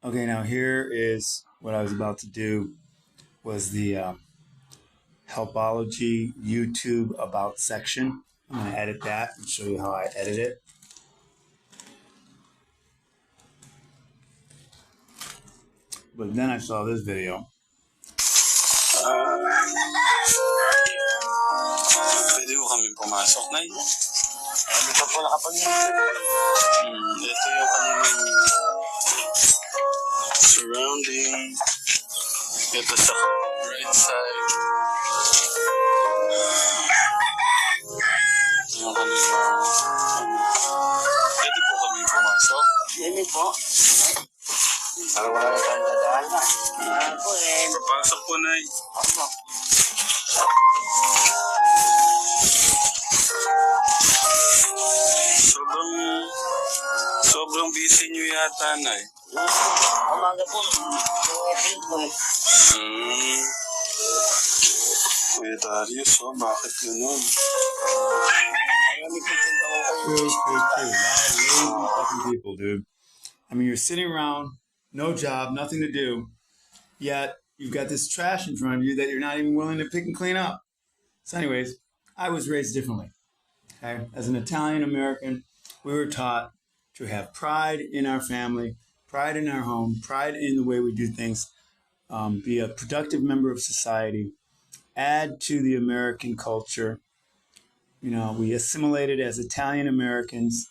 Okay, now here is what I was about to do was the Helpology YouTube About section. I'm going to edit that and show you how I edit it. But then I saw this video. Pwede ko kami pumasok na yun. Ano pa po nakapag-YouTube? Ito yung kanilang surrounding. Ito sa right side. Ito yung kanilang pwede po kami pumasok. Hindi po. Para wala na tayong dadaan na. Po eh. Papasok po na eh. Sobrang busy nyo yata na eh. Umaga po. Open po eh. Kuya Darius, bakit gano'n? True. A lot of lazy fucking people, dude. I mean, you're sitting around, no job, nothing to do, yet you've got this trash in front of you that you're not even willing to pick and clean up. So anyways, I was raised differently. Okay? As an Italian American, we were taught to have pride in our family, pride in our home, pride in the way we do things, be a productive member of society, add to the American culture. You know, we assimilated as Italian Americans.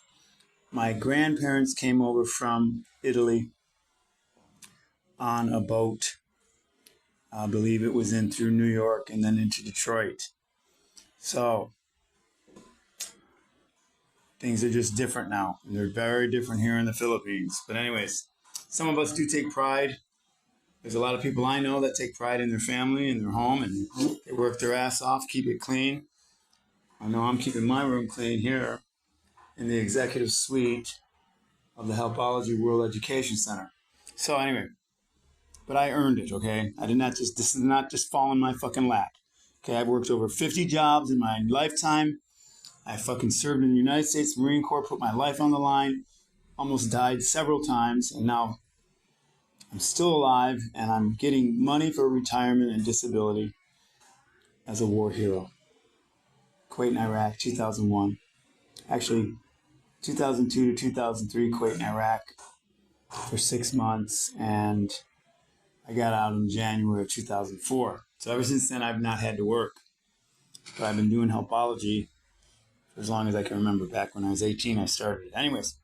My grandparents came over from Italy on a boat. I believe it was in through New York and then into Detroit. So things are just different now. They're very different here in the Philippines. But anyways, some of us do take pride. There's a lot of people I know that take pride in their family and their home, and they work their ass off, keep it clean. I know I'm keeping my room clean here in the executive suite of the Helpology World Education Center. So anyway, but I earned it, okay? This is not just fall in my fucking lap. Okay, I've worked over 50 jobs in my lifetime. I fucking served in the United States Marine Corps, put my life on the line, almost died several times, and now I'm still alive, and I'm getting money for retirement and disability as a war hero. Kuwait and Iraq, 2001. Actually, 2002 to 2003, Kuwait and Iraq for 6 months, and I got out in January of 2004. So ever since then, I've not had to work. But I've been doing Helpology for as long as I can remember. Back when I was 18, I started it. Anyways,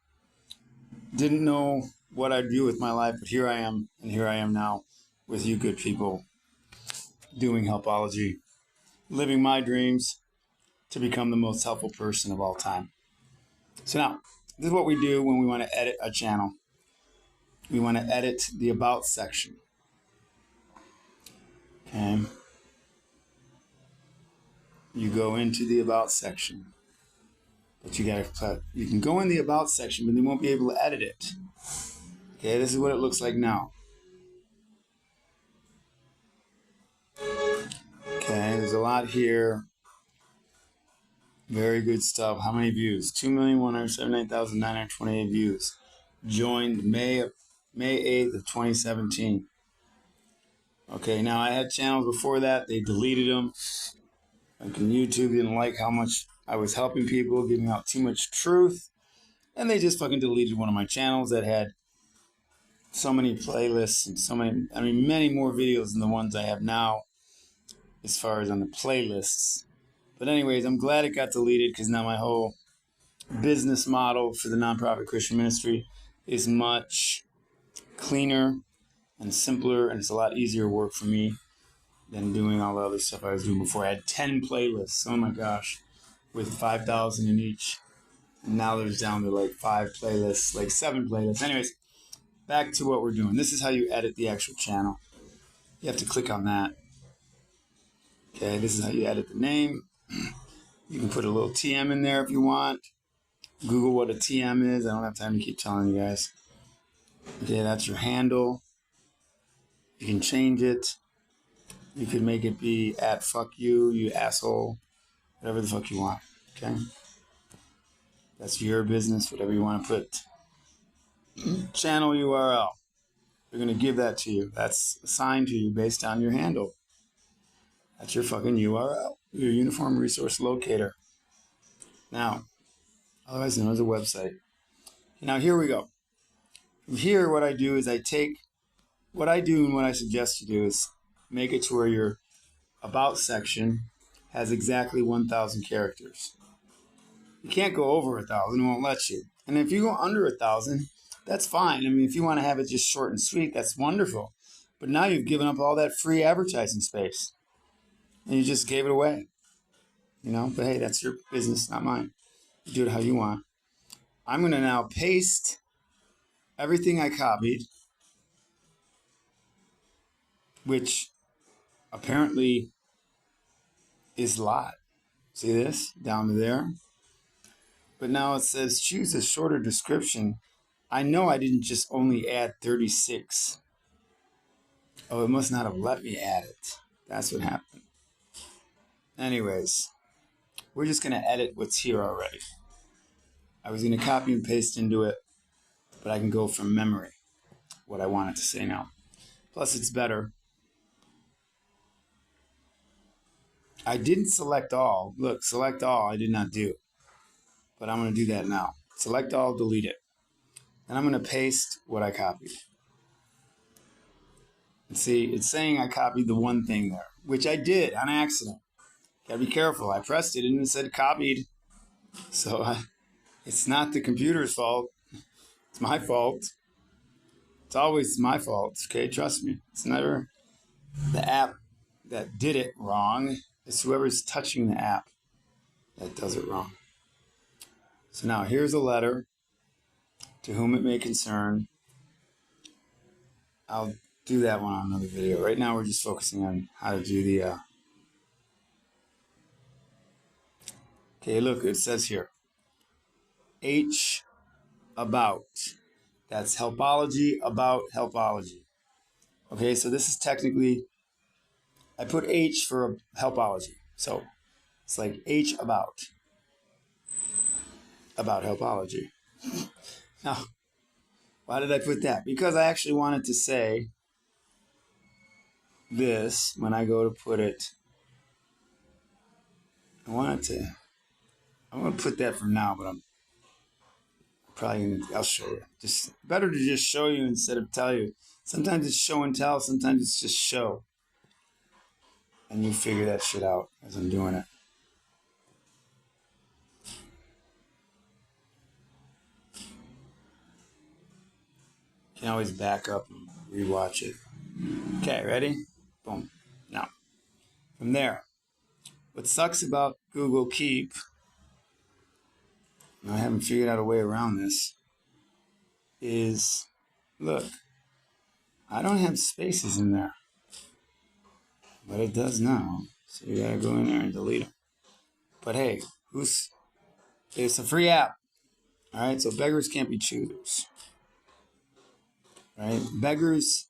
didn't know what I'd do with my life, but here I am, and here I am now with you good people doing Helpology, living my dreams to become the most helpful person of all time. So now, this is what we do when we want to edit a channel. We want to edit the About section. Okay. You go into the About section. But you can go in the About section, but you won't be able to edit it. Okay, this is what it looks like now. Okay, there's a lot here. Very good stuff. How many views? 2,179,928 views. Joined May 8th of 2017. Okay, now I had channels before that. They deleted them. Like YouTube didn't like how much I was helping people, giving out too much truth. And they just fucking deleted one of my channels that had so many playlists and many more videos than the ones I have now as far as on the playlists. But anyways, I'm glad it got deleted because now my whole business model for the nonprofit Christian ministry is much cleaner and simpler, and it's a lot easier work for me than doing all the other stuff I was doing before. I had 10 playlists, oh my gosh, with 5,000 in each. And now there's down to like 5 playlists, like 7 playlists. Anyways, back to what we're doing. This is how you edit the actual channel. You have to click on that. Okay, this is how you edit the name. You can put a little TM in there if you want. Google what a TM is. I don't have time to keep telling you guys. Okay, that's your handle. You can change it. You could make it be @fuckyou, you asshole, whatever the fuck you want. Okay? That's your business, whatever you want to put. Channel URL. They're going to give that to you. That's assigned to you based on your handle. That's your fucking URL, your Uniform Resource Locator. Now, otherwise known as a website. Now, here we go. From here, what I do is I take what I do and what I suggest you do is make it to where your About section has exactly 1,000 characters. You can't go over 1,000, it won't let you. And if you go under 1,000, that's fine. I mean, if you want to have it just short and sweet, that's wonderful. But now you've given up all that free advertising space. And you just gave it away. You know, but hey, that's your business, not mine. You do it how you want. I'm going to now paste everything I copied, which apparently is a lot. See this? Down to there. But now it says choose a shorter description. I know I didn't just only add 36. Oh, it must not have let me add it. That's what happened. Anyways, we're just going to edit what's here already. I was going to copy and paste into it, but I can go from memory what I want it to say now. Plus, it's better. I didn't select all. Look, select all I did not do. But I'm going to do that now. Select all, delete it. And I'm going to paste what I copied. And see, it's saying I copied the one thing there, which I did on accident. Got to be careful. I pressed it and it said copied. So it's not the computer's fault. It's my fault. It's always my fault. Okay, trust me. It's never the app that did it wrong. It's whoever's touching the app that does it wrong. So now here's a letter to whom it may concern. I'll do that one on another video. Right now we're just focusing on how to do the... Okay, look, it says here. H about. That's helpology about helpology. Okay, so this is technically... I put H for helpology. So it's like H about helpology. Now, why did I put that? Because I actually wanted to say this when I go to put it. I'm going to put that for now, but I'm probably going to, I'll show you. Just better to just show you instead of tell you. Sometimes it's show and tell, sometimes it's just show. And you figure that shit out as I'm doing it. You can always back up and rewatch it. Okay, ready? Boom. Now, from there, what sucks about Google Keep, and I haven't figured out a way around this, is, look, I don't have spaces in there. But it does now. So you gotta go in there and delete them. But hey, it's a free app. Alright, so beggars can't be choosers. Right? Beggars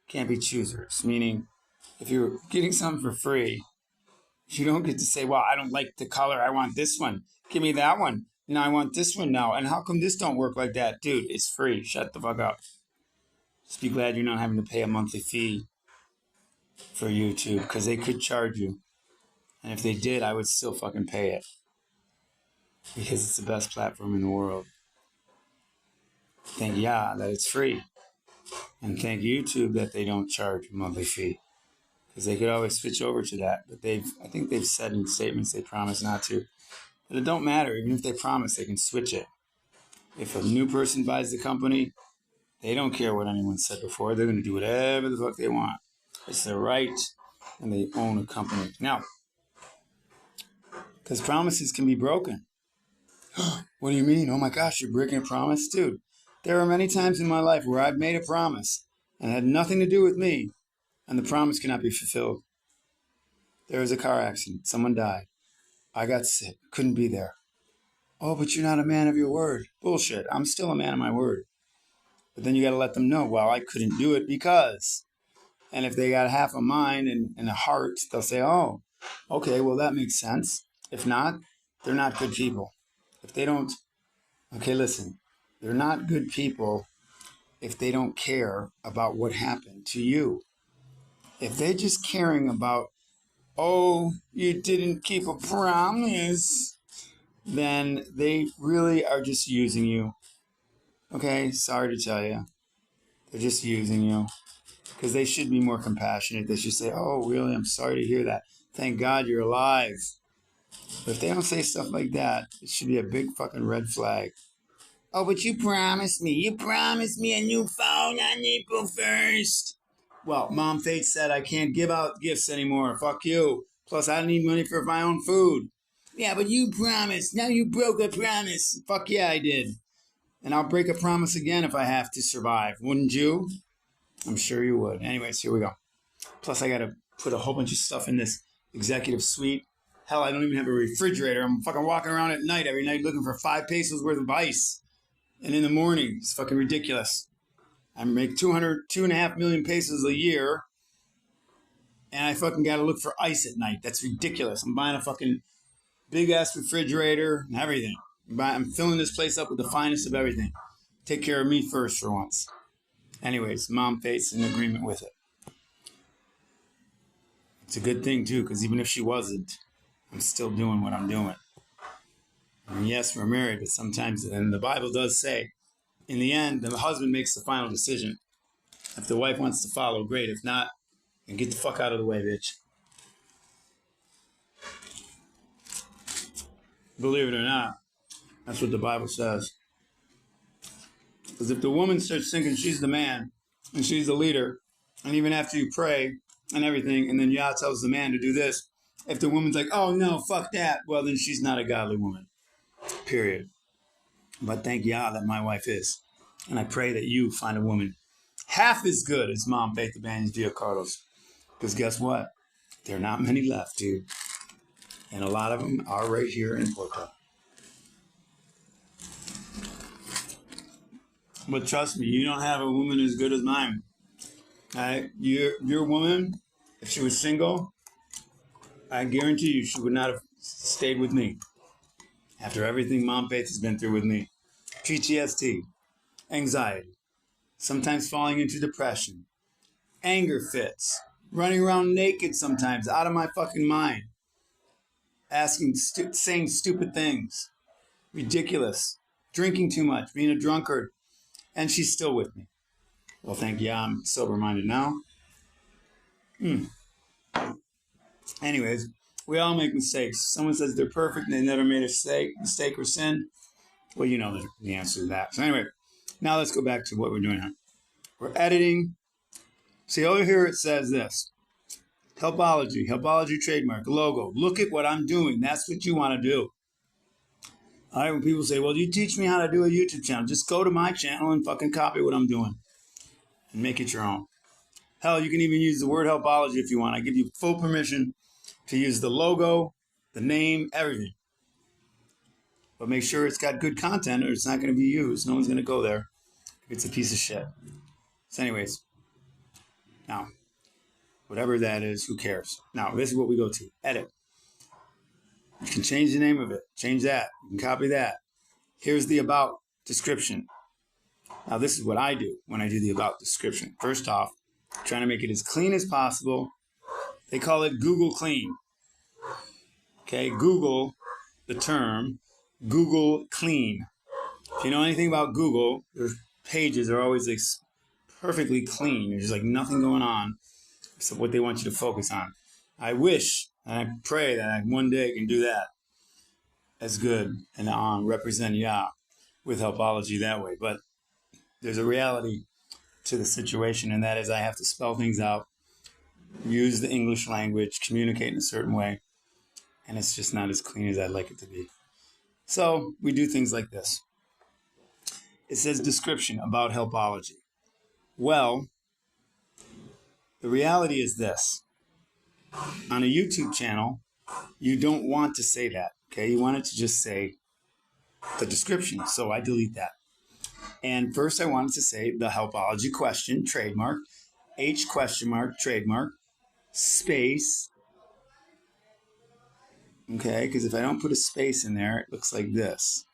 can't be choosers. Meaning, if you're getting something for free, you don't get to say, well, I don't like the color, I want this one. Give me that one. No, I want this one now. And how come this don't work like that? Dude, it's free. Shut the fuck up. Just be glad you're not having to pay a monthly fee for YouTube, because they could charge you. And if they did, I would still fucking pay it. Because it's the best platform in the world. Thank YAH that it's free. And thank YouTube that they don't charge a monthly fee. Because they could always switch over to that. But I think they've said in statements they promise not to. But it don't matter. Even if they promise, they can switch it. If a new person buys the company, they don't care what anyone said before. They're going to do whatever the fuck they want. It's their right, and they own a company. Now, because promises can be broken. What do you mean? Oh my gosh, you're breaking a promise? Dude, there are many times in my life where I've made a promise and it had nothing to do with me, and the promise cannot be fulfilled. There was a car accident. Someone died. I got sick. Couldn't be there. Oh, but you're not a man of your word. Bullshit. I'm still a man of my word. But then you got to let them know, well, I couldn't do it because... And if they got half a mind and a heart, they'll say, oh, okay, well, that makes sense. If not, they're not good people. If they don't, okay, listen, they're not good people if they don't care about what happened to you. If they're just caring about, oh, you didn't keep a promise, then they really are just using you. Okay, sorry to tell you. They're just using you. Because they should be more compassionate. They should say, oh, really, I'm sorry to hear that. Thank God you're alive. But if they don't say stuff like that, it should be a big fucking red flag. Oh, but you promised me. You promised me a new phone on April 1st. Well, Mom Fate said I can't give out gifts anymore. Fuck you. Plus, I need money for my own food. Yeah, but you promised. Now you broke a promise. Fuck yeah, I did. And I'll break a promise again if I have to survive. Wouldn't you? I'm sure you would. Anyways, here we go. Plus, I got to put a whole bunch of stuff in this executive suite. Hell, I don't even have a refrigerator. I'm fucking walking around at night every night looking for 5 pesos worth of ice. And in the morning, it's fucking ridiculous. I make 2.5 million pesos a year. And I fucking got to look for ice at night. That's ridiculous. I'm buying a fucking big-ass refrigerator and everything. I'm filling this place up with the finest of everything. Take care of me first for once. Anyways, Mom Fate's in agreement with it. It's a good thing, too, because even if she wasn't, I'm still doing what I'm doing. And yes, we're married, but sometimes, and the Bible does say, in the end, the husband makes the final decision. If the wife wants to follow, great. If not, then get the fuck out of the way, bitch. Believe it or not, that's what the Bible says. Because if the woman starts thinking she's the man, and she's the leader, and even after you pray and everything, and then Yah tells the man to do this, if the woman's like, oh no, fuck that, well then she's not a godly woman. Period. But thank Yah that my wife is. And I pray that you find a woman half as good as Mom Faith Evangelist Carlos. Because guess what? There are not many left, dude. And a lot of them are right here in Porto. But trust me, you don't have a woman as good as mine. Your woman, if she was single, I guarantee you she would not have stayed with me. After everything Mom Faith has been through with me. PTSD, anxiety, sometimes falling into depression, anger fits, running around naked sometimes, out of my fucking mind, saying stupid things, ridiculous, drinking too much, being a drunkard, and she's still with me. Well, thank Yah, I'm sober-minded now. Anyways, we all make mistakes. Someone says they're perfect and they never made a mistake or sin. Well, you know the answer to that. So anyway, now let's go back to what we're doing here. We're editing. See, over here it says this. Helpology trademark, logo. Look at what I'm doing. That's what you want to do. All right, when people say, well, you teach me how to do a YouTube channel. Just go to my channel and fucking copy what I'm doing. And make it your own. Hell, you can even use the word helpology if you want. I give you full permission to use the logo, the name, everything. But make sure it's got good content or it's not going to be used. No one's going to go there. It's a piece of shit. So anyways, now, whatever that is, who cares? Now, this is what we go to. Edit. You can change the name of it. Change that. You can copy that. Here's the about description. Now, this is what I do when I do the about description. First off, trying to make it as clean as possible. They call it Google Clean. Okay, Google, the term, Google Clean. If you know anything about Google, their pages are always like perfectly clean. There's like nothing going on except what they want you to focus on. I wish and I pray that I one day can do that as good and represent Yah with helpology that way. But there's a reality to the situation, and that is I have to spell things out, use the English language, communicate in a certain way, and it's just not as clean as I'd like it to be. So we do things like this. It says description about helpology. Well, the reality is this. On a YouTube channel, you don't want to say that, okay? You want it to just say the description, so I delete that. And first I wanted to say the helpology question, trademark, H question mark, trademark, space, okay? Because if I don't put a space in there, it looks like this.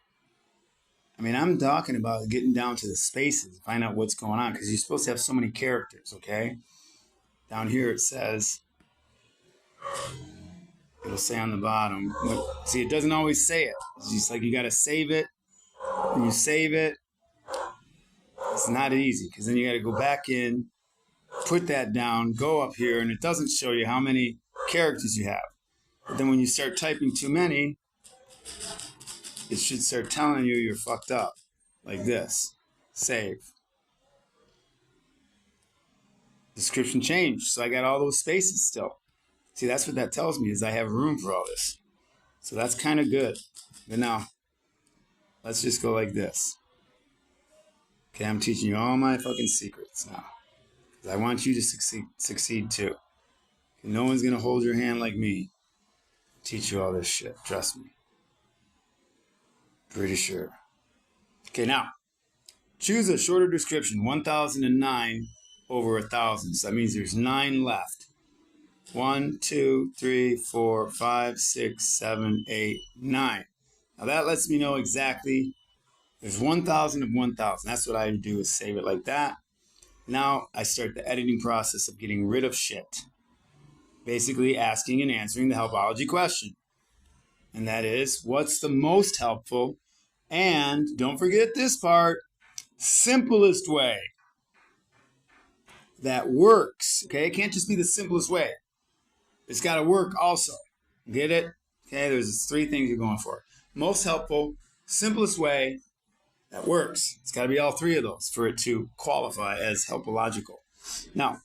I mean, I'm talking about getting down to the spaces, find out what's going on, because you're supposed to have so many characters, okay? Down here it says, it'll say on the bottom. See, it doesn't always say it. It's just like you got to save it. When you save it, it's not easy, because then you got to go back in, put that down, go up here, and it doesn't show you how many characters you have. But then when you start typing too many, it should start telling you you're fucked up. Like this. Save. Description changed. So I got all those spaces still. See, that's what that tells me, is I have room for all this. So that's kind of good. But now, let's just go like this. Okay, I'm teaching you all my fucking secrets now. Because I want you to succeed too. No one's going to hold your hand like me. Teach you all this shit. Trust me. Pretty sure. Okay, now, choose a shorter description. 1009 over 1000. So that means there's 9 left. 1, 2, 3, 4, 5, 6, 7, 8, 9. Now that lets me know exactly there's 1000 of 1000. That's what I do, is save it like that. Now I start the editing process of getting rid of shit. Basically asking and answering the helpology question. And that is, what's the most helpful? And don't forget this part, simplest way that works. Okay, it can't just be the simplest way. It's got to work also. Get it? Okay, there's 3 things you're going for. Most helpful, simplest way that works. It's got to be all 3 of those for it to qualify as helpological. Now,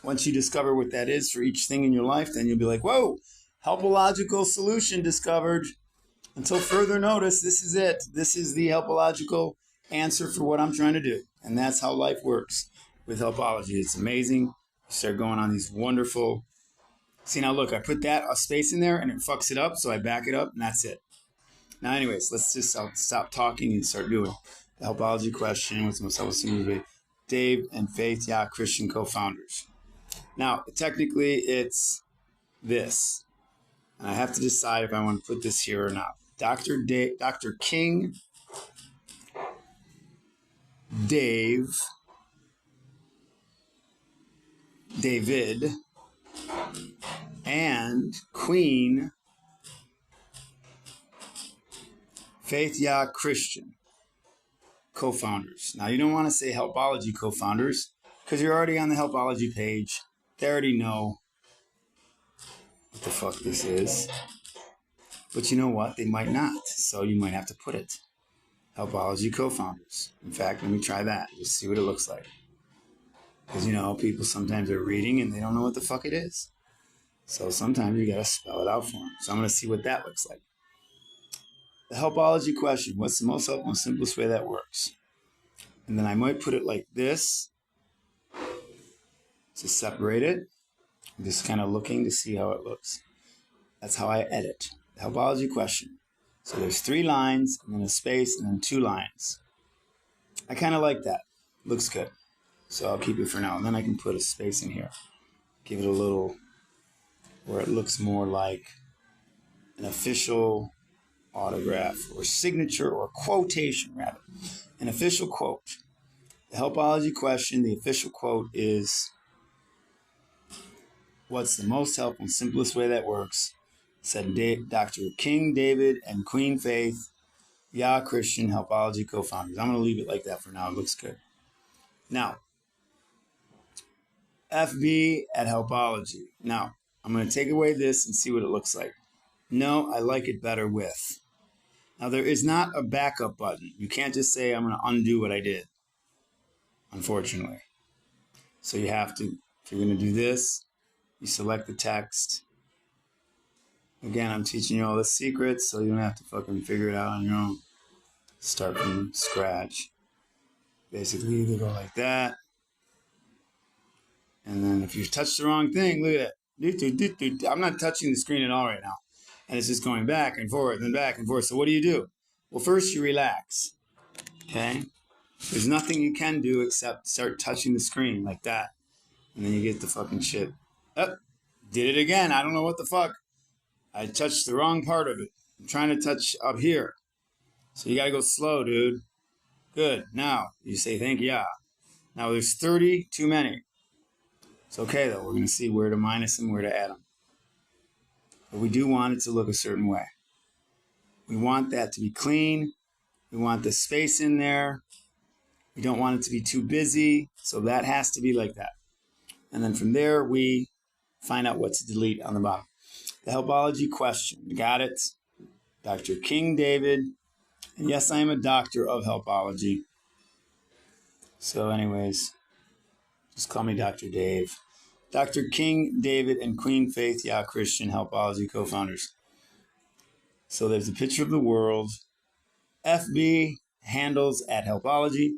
once you discover what that is for each thing in your life, then you'll be like, whoa, helpological solution discovered. Until further notice, this is it. This is the helpological answer for what I'm trying to do. And that's how life works with helpology. It's amazing. You start going on these wonderful... See, now look, I put a space in there and it fucks it up, so I back it up and that's it. Now, anyways, let's just stop talking and start doing the helpology question. What's the most helpful movie? Dave and Faith, yeah, Christian co-founders. Now, technically, it's this. And I have to decide if I want to put this here or not. Dr. King, David, and Queen, Faith, yeah, Christian co-founders. Now, you don't want to say helpology co-founders because you're already on the helpology page. They already know what the fuck this is. But you know what? They might not. So you might have to put it. Helpology co-founders. In fact, let me try that. Just see what it looks like. Because, you know, people sometimes are reading and they don't know what the fuck it is. So sometimes you got to spell it out for them. So I'm going to see what that looks like. The helpology question. What's the most helpful and simplest way that works? And then I might put it like this to separate it. I'm just kind of looking to see how it looks. That's how I edit. The helpology question. So there's 3 lines, and then a space, and then 2 lines. I kind of like that. Looks good. So I'll keep it for now. And then I can put a space in here. Give it a little, where it looks more like an official autograph, or signature, or quotation, rather. An official quote. The helpology question, the official quote is, what's the most helpful and simplest way that works? Said Dr. King, David, and Queen Faith, yeah, Christian helpology co-founders. I'm going to leave it like that for now. It looks good. Now, FB at helpology. Now, I'm going to take away this and see what it looks like. No, I like it better with. Now, there is not a backup button. You can't just say, I'm going to undo what I did, unfortunately. So you have to, if you're going to do this, you select the text. Again, I'm teaching you all the secrets, so you don't have to fucking figure it out on your own. Start from scratch. Basically, either go like that. And then if you touch the wrong thing, look at that. I'm not touching the screen at all right now. And it's just going back and forth and back and forth. So what do? Well, first you relax. Okay? There's nothing you can do except start touching the screen like that. And then you get the fucking shit. Oh, did it again. I don't know what the fuck. I touched the wrong part of it. I'm trying to touch up here. So you got to go slow, dude. Good. Now, you say thank YAH. Now, there's 30 too many. It's okay, though. We're going to see where to minus them, where to add them. But we do want it to look a certain way. We want that to be clean. We want the space in there. We don't want it to be too busy. So that has to be like that. And then from there, we find out what to delete on the bottom. The helpology question. Got it? Dr. King David. And yes, I am a doctor of helpology. So anyways, just call me Dr. Dave. Dr. King David and Queen Faith YAH Christian helpology co-founders. So there's a picture of the world. FB handles at helpology.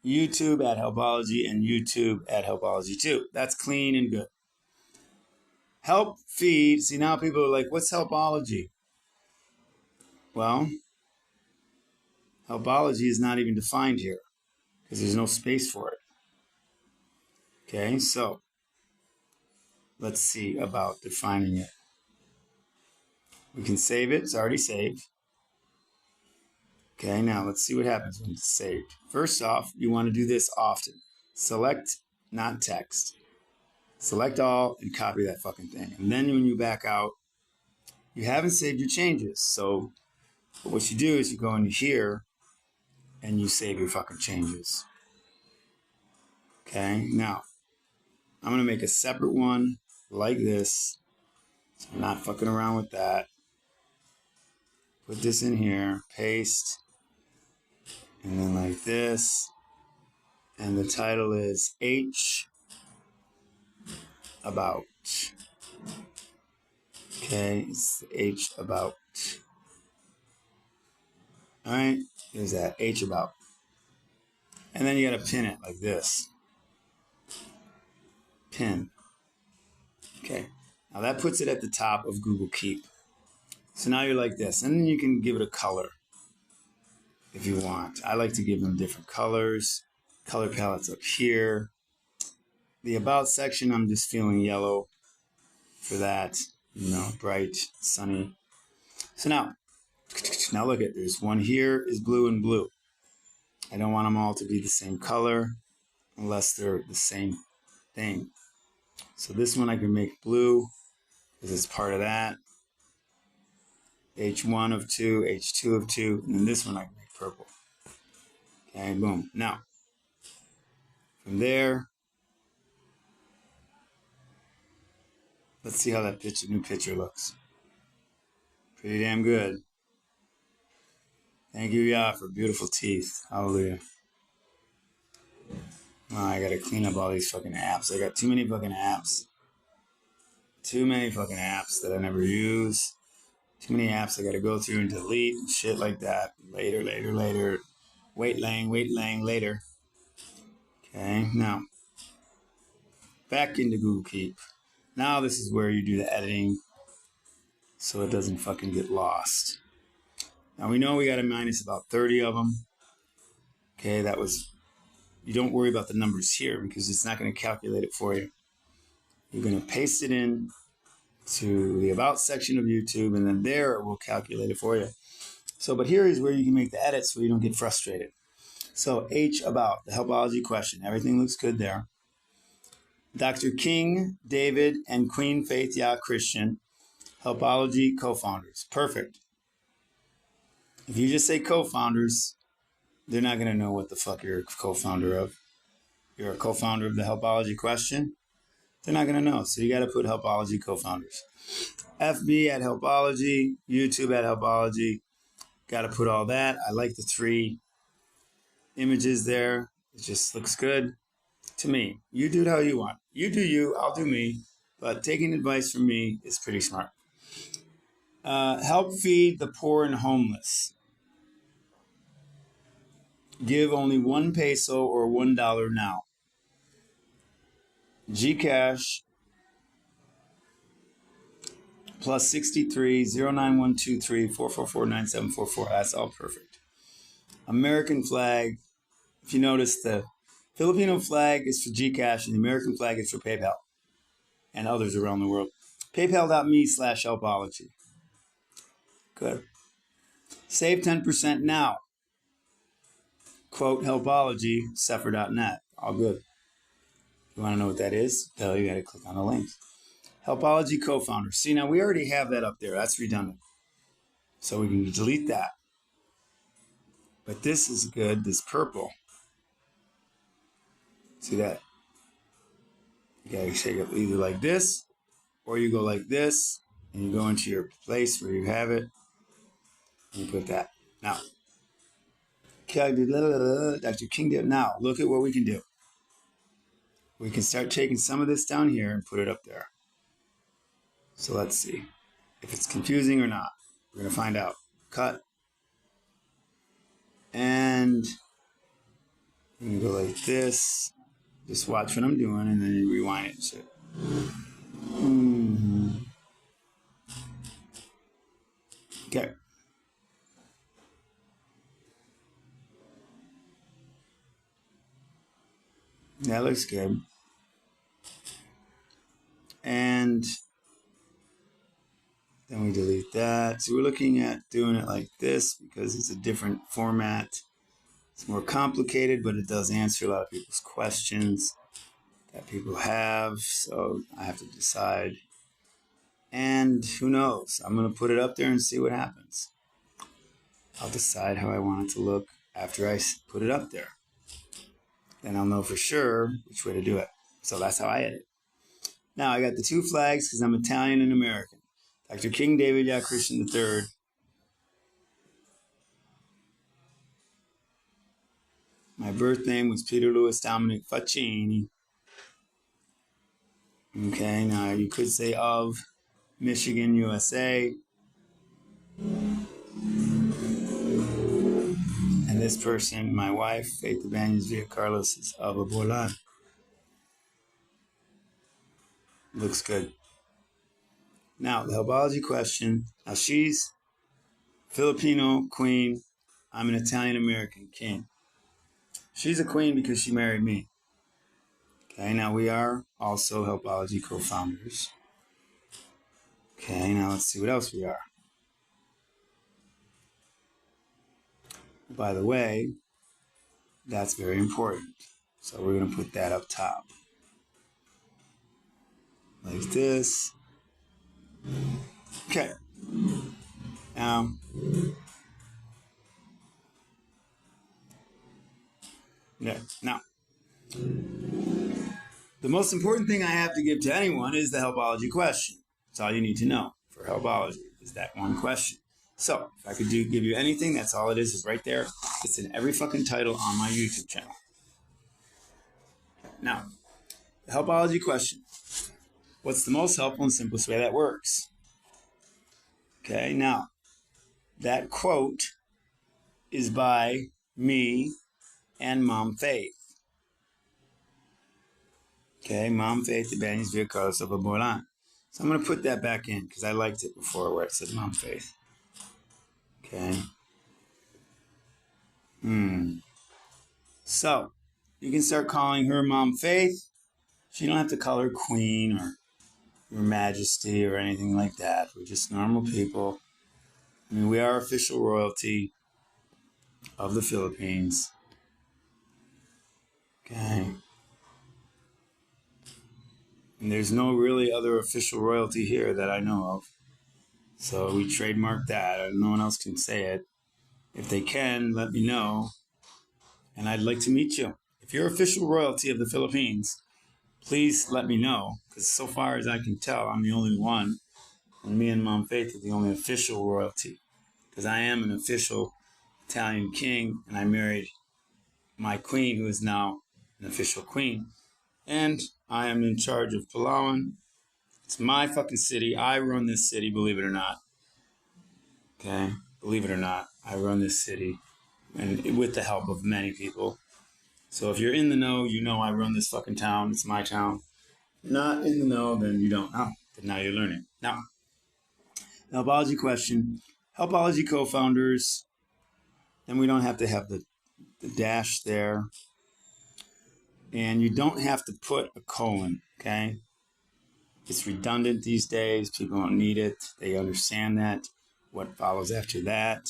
YouTube at helpology. And YouTube at helpology too. That's clean and good. Help feed. See, now people are like, what's helpology? Well, helpology is not even defined here because there's no space for it. Okay, so let's see about defining it. We can save it. It's already saved. Okay, now let's see what happens when it's saved. First off, you want to do this often. Select, not text. Select all and copy that fucking thing. And then when you back out, you haven't saved your changes. So what you do is you go into here and you save your fucking changes. Okay, now I'm going to make a separate one like this. So I'm not fucking around with that. Put this in here, paste, and then like this. And the title is H about. Okay, it's H about. All right, there's that H about. And then you got to pin it like this. Pin. Okay, now that puts it at the top of Google Keep. So now you're like this, and then you can give it a color if you want. I like to give them different colors. Color palettes up here. The About section, I'm just feeling yellow for that, you know, bright, sunny. So now look at, there's one here is blue and blue. I don't want them all to be the same color unless they're the same thing. So this one I can make blue because it's part of that. H1 of 2, H2 of 2, and then this one I can make purple. Okay, boom. Now, from there, let's see how that new picture looks. Pretty damn good. Thank you, YAH, for beautiful teeth. Hallelujah. Oh, I gotta clean up all these fucking apps. I got too many fucking apps. Too many fucking apps that I never use. Too many apps I gotta go through and delete and shit like that. Later. Wait lang, later. Okay, now, back into Google Keep. Now this is where you do the editing so it doesn't fucking get lost. Now we know we got to minus about 30 of them. Okay, that was, you don't worry about the numbers here because it's not going to calculate it for you. You're going to paste it in to the About section of YouTube, and then there it will calculate it for you. So, but here is where you can make the edits so you don't get frustrated. So H about, the helpology question. Everything looks good there. Dr. King, David, and Queen Faith YAH Christian, helpology co-founders. Perfect. If you just say co-founders, they're not going to know what the fuck you're a co-founder of. You're a co-founder of the helpology question. They're not going to know. So you got to put helpology co-founders. FB at helpology, YouTube at helpology. Got to put all that. I like the 3 images there. It just looks good to me. You do it how you want. You do you, I'll do me. But taking advice from me is pretty smart. Help feed the poor and homeless. Give only 1 peso or $1 now. GCash plus 63 09123 444 9744. That's all perfect. American flag. If you notice, the Filipino flag is for GCash and the American flag is for PayPal and others around the world. PayPal.me/helpology. Good. Save 10% now. Quote Helpology, Sepher.net. All good. You want to know what that is? Tell you got to click on the links. Helpology co-founder. See, now we already have that up there. That's redundant. So we can delete that. But this is good, this purple. See that? You gotta shake it either like this, or you go like this, and you go into your place where you have it, and you put that. Now, Dr. King did. Now, look at what we can do. We can start taking some of this down here and put it up there. So let's see if it's confusing or not. We're gonna find out. Cut. And you can go like this. Just watch what I'm doing, and then you rewind it and shit. Okay. That looks good. And then we delete that. So we're looking at doing it like this because it's a different format. It's more complicated, but it does answer a lot of people's questions that people have. So I have to decide. And who knows? I'm going to put it up there and see what happens. I'll decide how I want it to look after I put it up there. Then I'll know for sure which way to do it. So that's how I edit. Now I got the two flags because I'm Italian and American. Dr. King David Yah Christian III. My birth name was Peter Louis Dominic Faccini. Okay, now you could say of Michigan, USA. And this person, my wife, Faith Evangelist Via Carlos, is of Aborlan. Looks good. Now, the Helpology question. Now, she's Filipino queen. I'm an Italian-American king. She's a queen because she married me. Okay, now we are also Helpology co-founders. Okay, now let's see what else we are. By the way, that's very important. So we're going to put that up top. Like this. Okay. Now, yeah. Now, the most important thing I have to give to anyone is the Helpology question. That's all you need to know for Helpology, is that one question. So, if I could give you anything, that's all it is right there. It's in every fucking title on my YouTube channel. Now, the Helpology question. What's the most helpful and simplest way that works? Okay, now, that quote is by me and Mom Faith. Okay, Mom Faith, Evangelist Via Carlos of Aborlan. So I'm going to put that back in because I liked it before where it said Mom Faith. Okay. So, you can start calling her Mom Faith. So you don't have to call her Queen or Your Majesty or anything like that. We're just normal people. I mean, we are official royalty of the Philippines. Okay. And there's no really other official royalty here that I know of. So we trademark that. No one else can say it. If they can, let me know. And I'd like to meet you. If you're official royalty of the Philippines, please let me know. Because so far as I can tell, I'm the only one. And me and Mom Faith are the only official royalty. Because I am an official Italian king. And I married my queen, who is now an official queen. And I am in charge of Palawan. It's my fucking city. I run this city, believe it or not. Okay? Believe it or not, I run this city. And with the help of many people. So if you're in the know, you know I run this fucking town. It's my town. If you're not in the know, then you don't know. But now you're learning. Now, Helpology question. Helpology co-founders. And we don't have to have the dash there. And you don't have to put a colon, okay? It's redundant these days. People don't need it. They understand that. What follows after that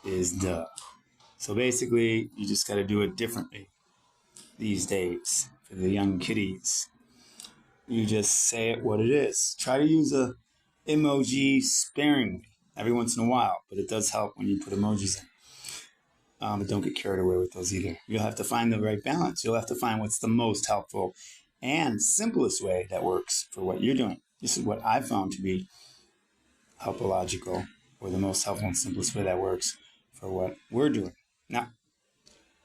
is duh. So basically, you just got to do it differently these days for the young kiddies. You just say it what it is. Try to use a emoji sparingly every once in a while, but it does help when you put emojis in. But don't get carried away with those either. You'll have to find the right balance. You'll have to find what's the most helpful and simplest way that works for what you're doing. This is what I've found to be HalleluYAH, or the most helpful and simplest way that works for what we're doing. Now,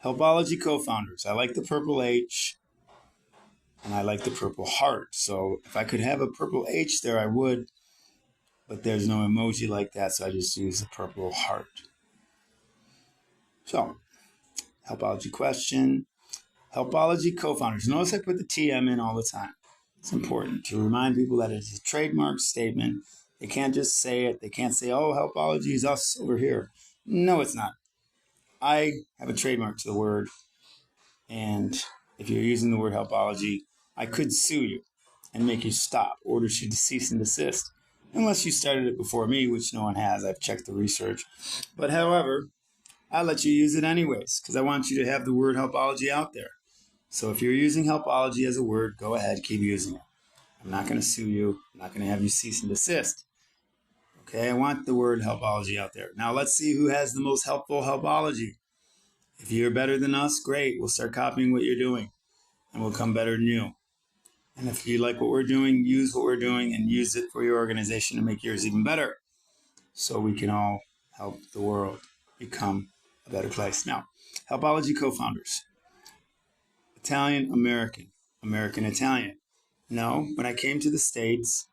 HalleluYAH co-founders. I like the purple H, and I like the purple heart. So if I could have a purple H there, I would, but there's no emoji like that, so I just use the purple heart. So, HalleluYAH question. HalleluYAH co-founders. Notice I put the TM in all the time. It's important to remind people that it's a trademark statement. They can't just say it. They can't say, oh, HalleluYAH is us over here. No, it's not. I have a trademark to the word, and if you're using the word HalleluYAH, I could sue you and make you stop, order you to cease and desist, unless you started it before me, which no one has. I've checked the research. But however, I'll let you use it anyways, because I want you to have the word HalleluYAH out there. So if you're using HalleluYAH as a word, go ahead, keep using it. I'm not going to sue you. I'm not going to have you cease and desist. Okay, I want the word HalleluYAH out there. Now let's see who has the most helpful HalleluYAH. If you're better than us, great. We'll start copying what you're doing, and we'll come better than you. And if you like what we're doing, use what we're doing and use it for your organization to make yours even better, so we can all help the world become a better place. Now, HalleluYAH co-founders. Italian American, American Italian. No, when I came to the States,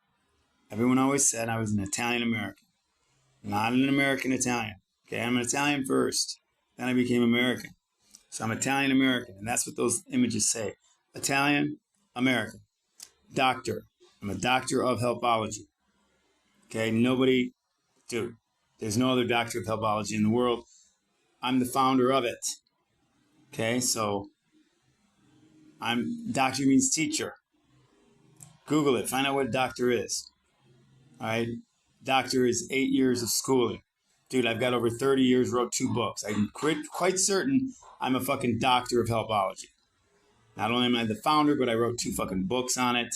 everyone always said I was an Italian American, not an American Italian. Okay, I'm an Italian first, then I became American. So I'm Italian American, and that's what those images say. Italian American. Doctor. I'm a doctor of HalleluYAH. Okay, nobody, dude, there's no other doctor of HalleluYAH in the world. I'm the founder of it. Okay, so doctor means teacher. Google it. Find out what a doctor is. All right. Doctor is 8 years of schooling. Dude, I've got over 30 years, wrote 2 books. I'm quite certain I'm a fucking doctor of HalleluYAH. Not only am I the founder, but I wrote 2 fucking books on it,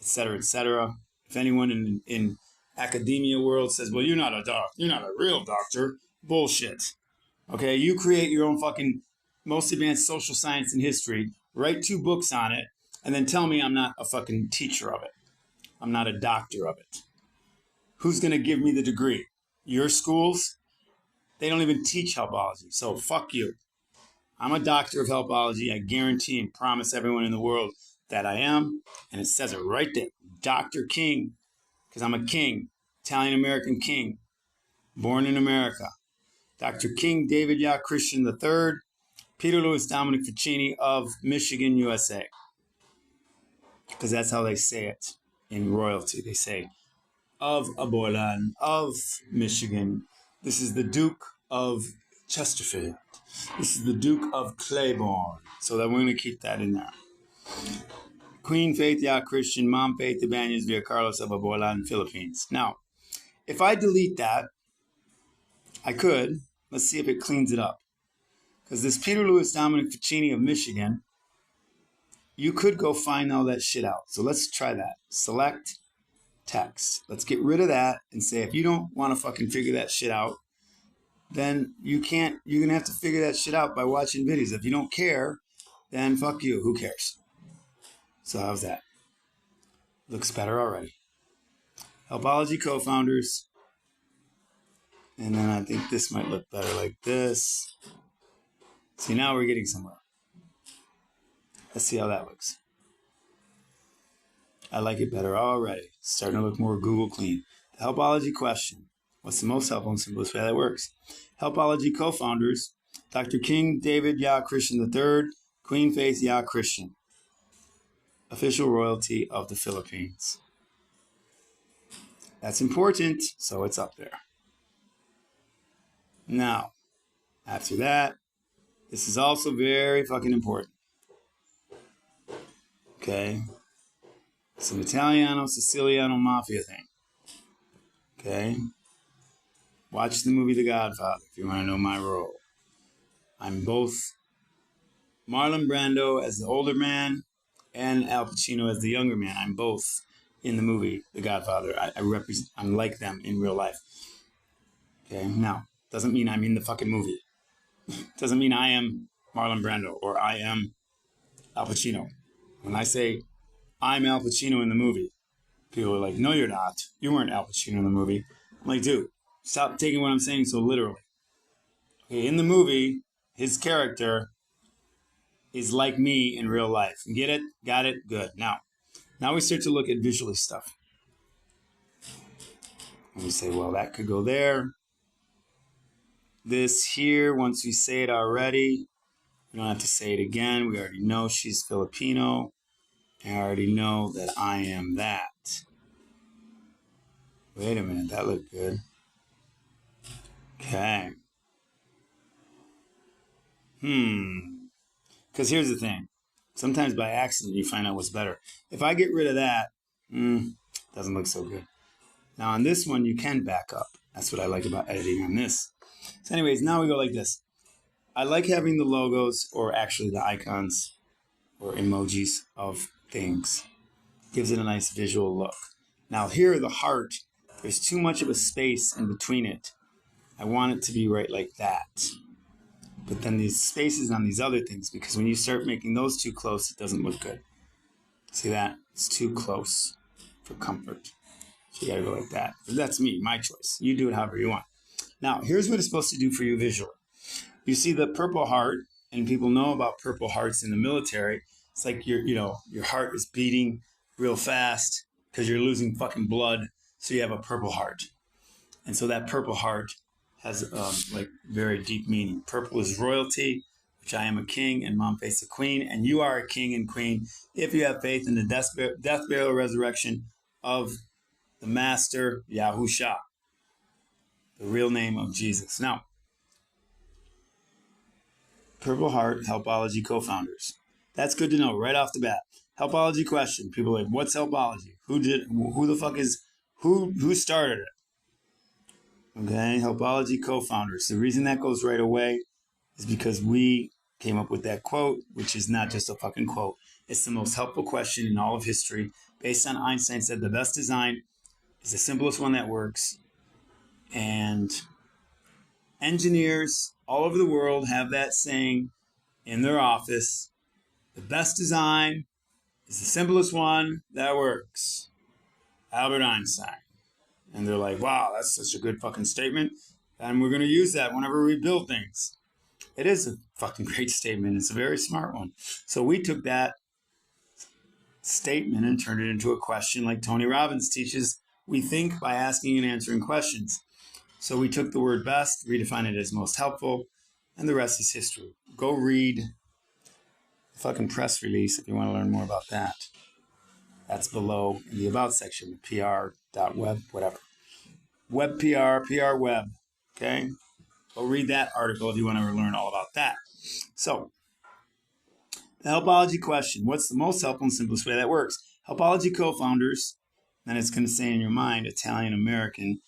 etc., etc. If anyone in academia world says, well, you're not a doctor, you're not a real doctor, bullshit. Okay, you create your own fucking most advanced social science and history, write 2 books on it, and then tell me I'm not a fucking teacher of it. I'm not a doctor of it. Who's going to give me the degree? Your schools? They don't even teach HalleluYAH, so fuck you. I'm a doctor of HalleluYAH. I guarantee and promise everyone in the world that I am, and it says it right there. Dr. King, because I'm a king, Italian-American king, born in America. Dr. King David Yah Christian III, Peter Louis Dominic Ficini of Michigan, USA. Because that's how they say it in royalty. They say, of Aboylan, of Michigan. This is the Duke of Chesterfield. This is the Duke of Claiborne. So that we're going to keep that in there. Queen Faith Yah Christian, Mom Faith Ibanez Via Carlos of Aboylan, Philippines. Now, if I delete that, I could. Let's see if it cleans it up. Because this Peter Louis Dominic Ficini of Michigan, you could go find all that shit out. So let's try that. Select text. Let's get rid of that and say, if you don't want to fucking figure that shit out, then you can't, you're going to have to figure that shit out by watching videos. If you don't care, then fuck you. Who cares? So how's that? Looks better already. HalleluYAH co-founders. And then I think this might look better like this. See, now we're getting somewhere. Let's see how that looks. I like it better already. It's starting to look more Google clean. The HalleluYAH question. What's the most helpful and simplest way that works? HalleluYAH co-founders, Dr. King David Yah Christian III, Queen Faith Yah Christian. Official royalty of the Philippines. That's important, so it's up there. Now, after that, this is also very fucking important. Okay? Some Italiano, Siciliano mafia thing. Okay? Watch the movie The Godfather if you want to know my role. I'm both Marlon Brando as the older man and Al Pacino as the younger man. I'm both in the movie The Godfather. I'm like them in real life. Okay, now, doesn't mean I'm in the fucking movie. Doesn't mean I am Marlon Brando or I am Al Pacino. When I say I'm Al Pacino in the movie, people are like, no, you're not. You weren't Al Pacino in the movie. I'm like, dude, stop taking what I'm saying so literally. Okay, in the movie, his character is like me in real life. Get it? Got it? Good. Now we start to look at visually stuff. And we say, well, that could go there. This here, once we say it already, we don't have to say it again. We already know she's Filipino. I already know that I am that. Wait a minute, that looked good. Okay. Because here's the thing. Sometimes by accident you find out what's better. If I get rid of that, doesn't look so good. Now on this one, you can back up. That's what I like about editing on this. So anyways, now we go like this. I like having the logos, or actually the icons or emojis of things. Gives it a nice visual look. Now here, the heart, there's too much of a space in between it. I want it to be right like that. But then these spaces on these other things, because when you start making those too close, it doesn't look good. See that? It's too close for comfort. So you gotta go like that. That's me, my choice. You do it however you want. Now, here's what it's supposed to do for you visually. You see the purple heart, and people know about Purple Hearts in the military. It's like your heart is beating real fast because you're losing fucking blood, so you have a purple heart. And so that purple heart has like very deep meaning. Purple is royalty, which I am a king, and Mom Face a queen, and you are a king and queen if you have faith in the death, burial, resurrection of the Master Yahushua, the real name of Jesus. Now, Purple Heart, Helpology co-founders. That's good to know right off the bat. Helpology question. People are like, what's Helpology? Who started it? Okay, Helpology co-founders. The reason that goes right away is because we came up with that quote, which is not just a fucking quote. It's the most helpful question in all of history. Based on Einstein said the best design is the simplest one that works. And engineers all over the world have that saying in their office. The best design is the simplest one that works. Albert Einstein. And they're like, wow, that's such a good fucking statement. And we're going to use that whenever we build things. It is a fucking great statement. It's a very smart one. So we took that statement and turned it into a question like Tony Robbins teaches. We think by asking and answering questions. So we took the word best, redefined it as most helpful, and the rest is history. Go read the fucking press release if you want to learn more about that. That's below in the About section, pr.web, whatever. Web PR, PR web, okay? Go read that article if you want to learn all about that. So, the Helpology question. What's the most helpful and simplest way that works? Helpology co-founders, then it's going to say in your mind, Italian-American,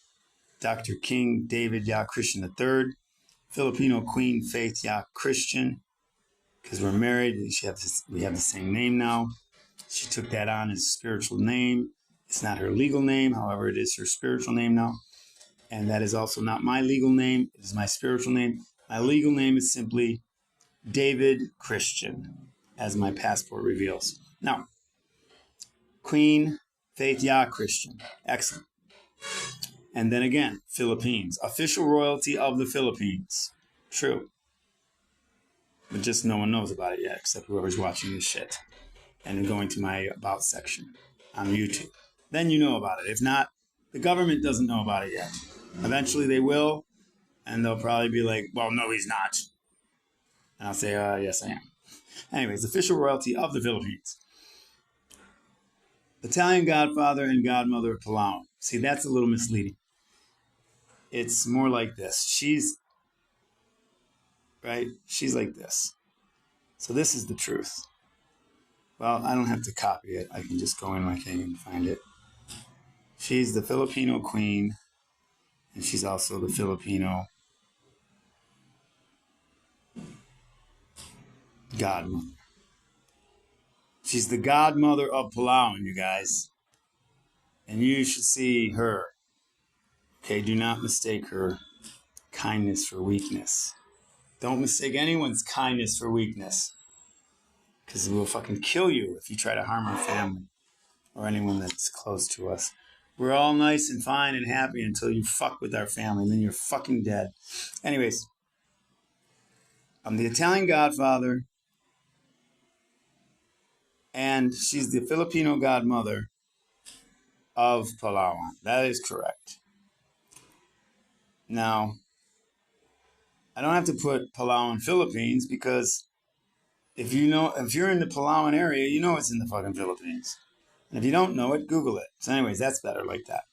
Dr. King David Yah Christian III, Filipino Queen Faith Yah Christian, because we're married, we have the same name now. She took that on as a spiritual name. It's not her legal name, however, it is her spiritual name now. And that is also not my legal name. It is my spiritual name. My legal name is simply David Christian, as my passport reveals. Now, Queen Faith Yah Christian. Excellent. And then again, Philippines. Official royalty of the Philippines. True. But just no one knows about it yet, except whoever's watching this shit. And going to my About section on YouTube. Then you know about it. If not, the government doesn't know about it yet. Eventually they will, and they'll probably be like, well, no, he's not. And I'll say, yes, I am. Anyways, official royalty of the Philippines. Italian godfather and godmother of Palau. See, that's a little misleading. It's more like this. She's like this. So this is the truth. Well, I don't have to copy it. I can just go in my thing and find it. She's the Filipino queen, And she's also the Filipino godmother. She's the godmother of Palawan, you guys. And you should see her. Okay, do not mistake her kindness for weakness. Don't mistake anyone's kindness for weakness. Because it will fucking kill you if you try to harm our family or anyone that's close to us. We're all nice and fine and happy until you fuck with our family, and then you're fucking dead. Anyways, I'm the Italian godfather, and she's the Filipino godmother of Palawan. That is correct. Now, I don't have to put Palawan, Philippines, because if you're in the Palawan area, you know it's in the fucking Philippines. And if you don't know it, Google it. So anyways, that's better like that.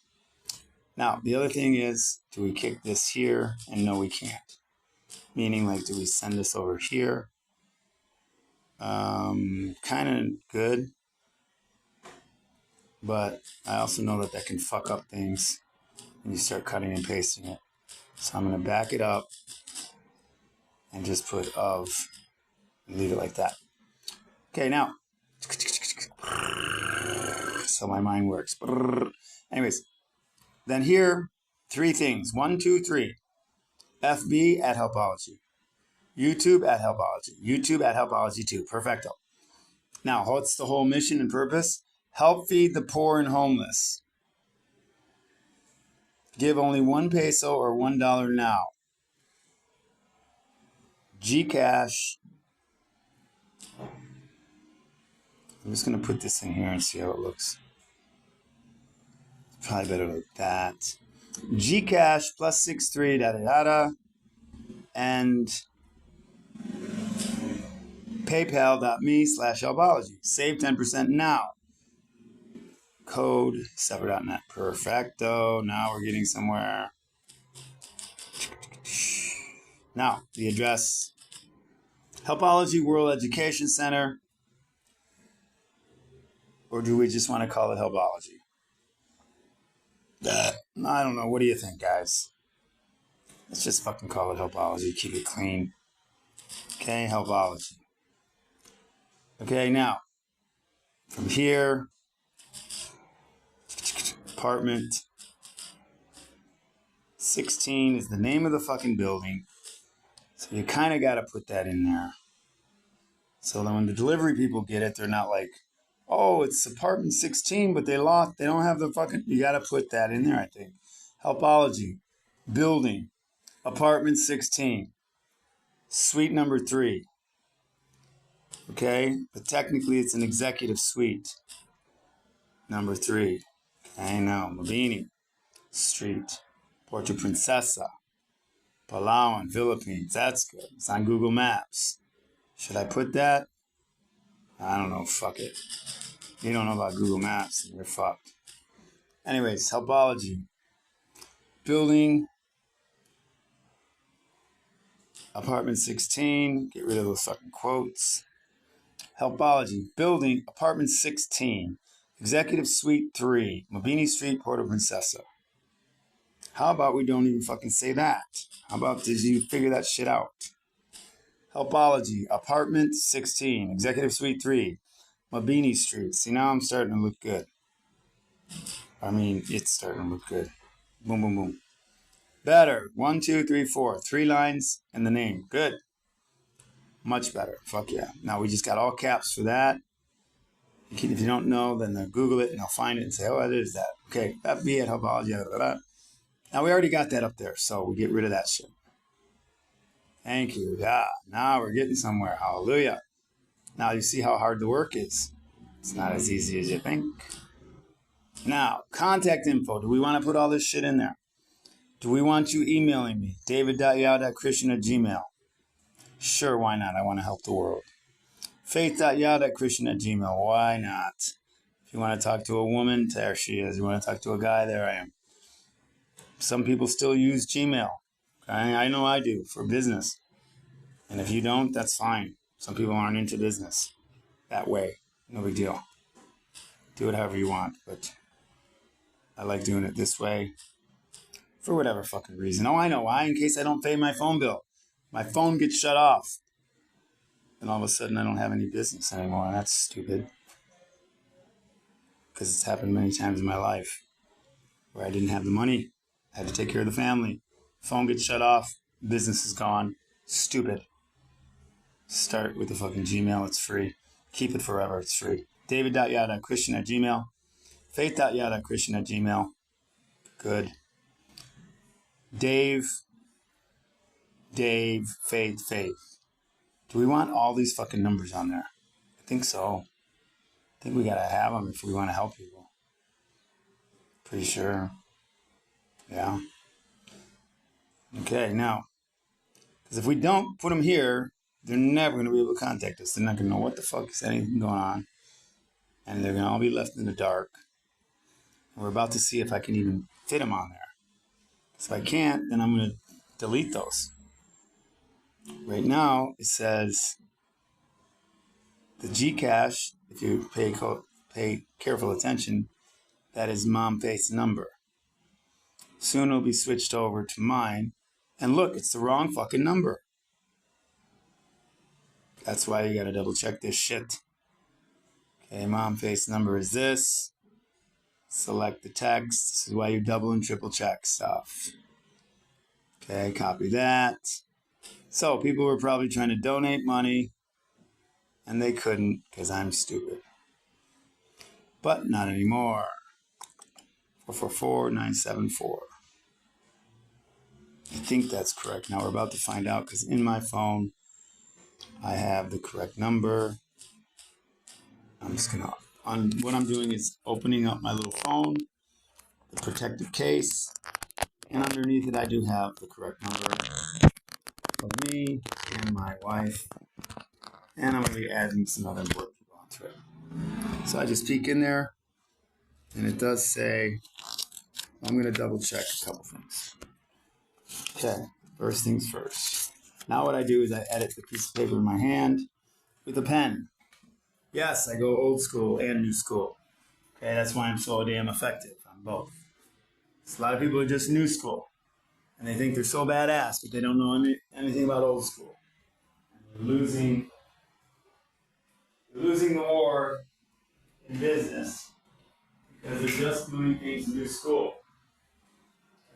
Now, the other thing is, do we kick this here? And no, we can't. Meaning, like, do we send this over here? Kind of good. But I also know that can fuck up things when you start cutting and pasting it. So I'm going to back it up and just put of and leave it like that. Okay, now. So my mind works. Anyways, then here, 3 things. 1, 2, 3. FB at HalleluYAH. YouTube at HalleluYAH. YouTube at HalleluYAH 2. Perfecto. Now, what's the whole mission and purpose? Help feed the poor and homeless. Give only 1 peso or $1 now. GCash. I'm just going to put this in here and see how it looks. Probably better like that. GCash +63 da. And paypal.me/HalleluYAH. Save 10% now. Code separate.net. Perfecto. Now we're getting somewhere. Now, the address. HalleluYAH World Education Center. Or do we just want to call it HalleluYAH? I don't know. What do you think, guys? Let's just fucking call it HalleluYAH. Keep it clean. Okay, HalleluYAH. Okay, now, from here, apartment 16 is the name of the fucking building. So you kind of got to put that in there. So then when the delivery people get it, they're not like, oh, it's apartment 16, but they don't have the fucking, you got to put that in there, I think. HalleluYAH, building, apartment 16, suite number 3. Okay, but technically it's an executive suite. Number 3. I know, Mabini Street, Puerto Princesa, Palawan, Philippines. That's good. It's on Google Maps. Should I put that? I don't know. Fuck it. You don't know about Google Maps, and you're fucked. Anyways, HalleluYAH. Building, apartment 16. Get rid of those fucking quotes. HalleluYAH. Building, apartment 16. Executive Suite 3. Mabini Street, Puerto Princesa. How about we don't even fucking say that? How about did you figure that shit out? HalleluYAH. Apartment 16. Executive Suite 3. Mabini Street. See, now I'm starting to look good. I mean, it's starting to look good. Boom, boom, boom. Better. 1, 2, 3, 4. 3 lines and the name. Good. Much better. Fuck yeah. Now we just got all caps for that. If you don't know, then they'll Google it and they'll find it and say, oh, it is that. Okay. FB at HalleluYAH. Now we already got that up there, so we get rid of that shit. Thank you. Yeah. Now we're getting somewhere. HalleluYAH. Now you see how hard the work is. It's not as easy as you think. Now, contact info. Do we want to put all this shit in there? Do we want you emailing me? david.yao.christian@gmail. Sure, why not? I want to help the world. faith.yao.christian@gmail. Why not? If you want to talk to a woman, there she is. You want to talk to a guy, there I am. Some people still use Gmail. Okay? I know I do for business. And if you don't, that's fine. Some people aren't into business that way. No big deal. Do it however you want, but I like doing it this way. For whatever fucking reason. Oh, I know why. In case I don't pay my phone bill. My phone gets shut off. And all of a sudden I don't have any business anymore. And that's stupid. Because it's happened many times in my life where I didn't have the money. I had to take care of the family. Phone gets shut off. Business is gone. Stupid. Start with the fucking Gmail. It's free. Keep it forever. It's free. David.yah.christian@gmail. Faith.yah.christian@gmail. Good. Dave, Faith. Do we want all these fucking numbers on there? I think so. I think we gotta have them if we want to help people. Pretty sure. Yeah. Okay, now, because if we don't put them here, they're never going to be able to contact us. They're not going to know what the fuck is anything going on. And they're going to all be left in the dark. And we're about to see if I can even fit them on there. If I can't, then I'm going to delete those. Right now, it says the GCash, if you pay careful attention, that is Mom Faith's number. Soon it'll be switched over to mine. And look, it's the wrong fucking number. That's why you gotta double check this shit. Okay, Mom Faith's number is this. Select the text. This is why you double and triple check stuff. Okay, copy that. So people were probably trying to donate money and they couldn't because I'm stupid. But not anymore. 444-974. I think that's correct. Now we're about to find out because in my phone I have the correct number. I'm just gonna, what I'm doing is opening up my little phone, the protective case, and underneath it I do have the correct number of me and my wife. And I'm gonna be adding some other important people onto it. So I just peek in there and it does say, I'm gonna double check a couple things. Okay, first things first. Now what I do is I edit the piece of paper in my hand with a pen. Yes, I go old school and new school. Okay, that's why I'm so damn effective on both. A lot of people are just new school, and they think they're so badass, but they don't know anything about old school. And they're losing the war in business because they're just doing things in new school.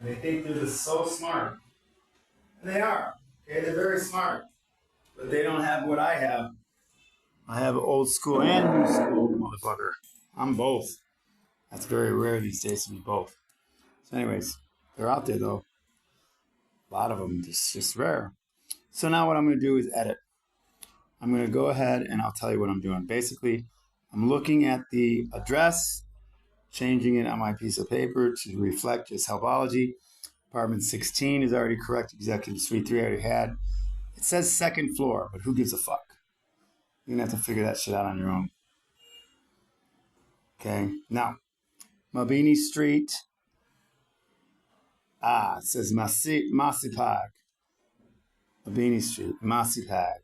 And they think they're just so smart. And they are. Okay, they're very smart. But they don't have what I have. I have old school and new school, motherfucker. I'm both. That's very rare these days to be both. So anyways, they're out there though. A lot of them, it's just rare. So now what I'm going to do is edit. I'm going to go ahead and I'll tell you what I'm doing. Basically, I'm looking at the address, changing it on my piece of paper to reflect just HalleluYAH. Apartment 16 is already correct. Executive Suite 3 I already had. It says second floor, but who gives a fuck? You're going to have to figure that shit out on your own. Okay, now, Mabini Street. It says Masipag. Mabini Street, Masipag.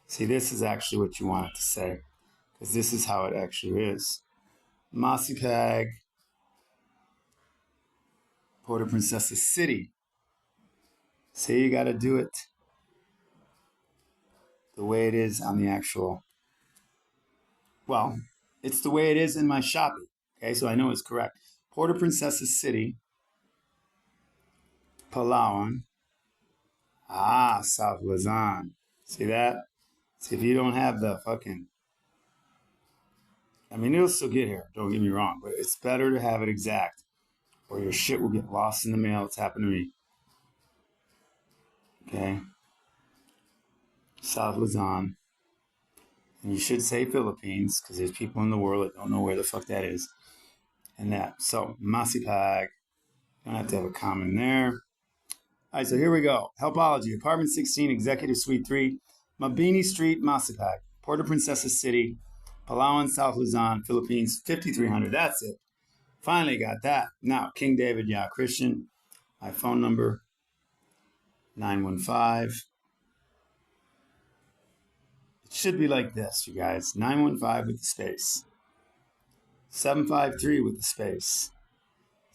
See, this is actually what you want it to say, because this is how it actually is. Masipag, Port of Princesa City. See, you got to do it the way it is on the actual, well, it's the way it is in my Shopee. Okay, so I know it's correct. Port of Princesa City, Palawan. South Luzon. See that? See, if you don't have the fucking, I mean, it'll still get here, don't get me wrong, but it's better to have it exact, or your shit will get lost in the mail. It's happened to me. Okay? South Luzon. And you should say Philippines, because there's people in the world that don't know where the fuck that is. And that. So, Masipag. Don't have to have a comma in there. All right, so here we go. HalleluYAH, Apartment 16, Executive Suite 3, Mabini Street, Masipag, Port of Princesa City, Palawan, South Luzon, Philippines, 5300. That's it. Finally got that. Now, King David, Yah Christian. My phone number, 915. It should be like this, you guys. 915 with the space. 753 with the space.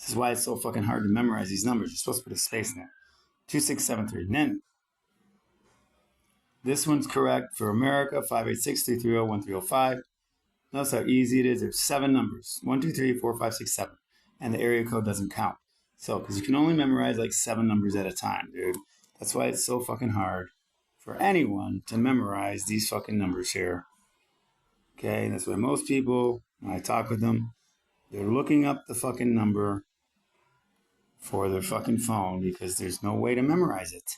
This is why it's so fucking hard to memorize these numbers. You're supposed to put a space in there. 2673. Then this one's correct for America, 586-330-1305. Notice how easy it is. There's 7 numbers. 1, 2, 3, 4, 5, 6, 7. And the area code doesn't count. So, because you can only memorize like 7 numbers at a time, dude. That's why it's so fucking hard for anyone to memorize these fucking numbers here. Okay, that's why most people, when I talk with them, they're looking up the fucking number for their fucking phone because there's no way to memorize it.